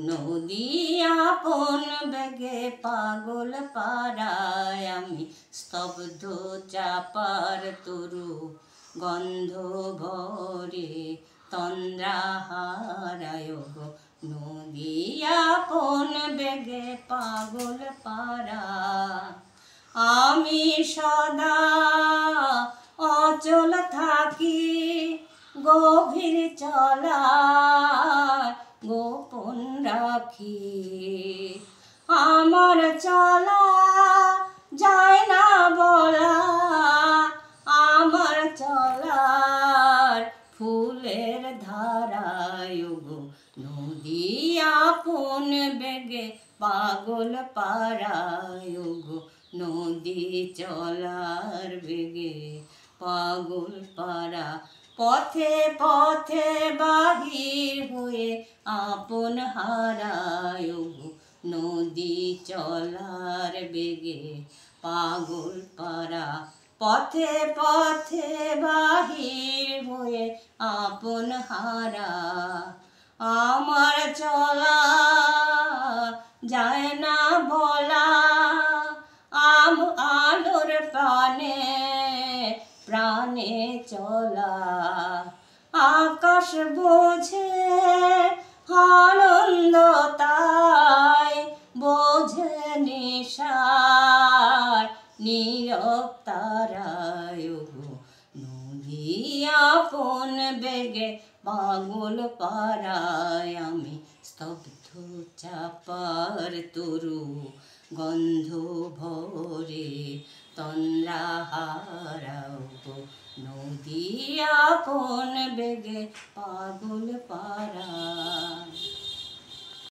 নদী আপন বেগে পাগল পাড়ায় আমি স্তব্ধ চাপার তরু গন্ধ ভরে তন্দ্রা হারায় গো নদী আপন বেগে পাগল পাড়া। আমি সদা অচল থাকি গভীর চলা গোপন রাখি। আমার চলা যায় না বলা, আমার চলার ফুলের ধারায় গো নদী আপন বেগে পাগল পাড়ায় গো নদী চলার বেগে পাগল পাড়া। পথে পথে বাহির হয়ে আপন হারায় গো নদী চলার বেগে পাগল পাড়া। পথে পথে বাহির হয়ে আপন হারা। আমার চলা যায় না বলা, আলোর প্রাণে প্রাণে চলা। আকাশ বোঝে আনন্দ তাই বোঝে নিশার নীরব তারায় গো নদী আপন বেগে পাগল পাড়ায় আমি স্তব্ধ চাপার তরু গন্ধ ভরে তন্দ্রা হারাও গো নদী আপন বেগে পাগল পাড়ায়।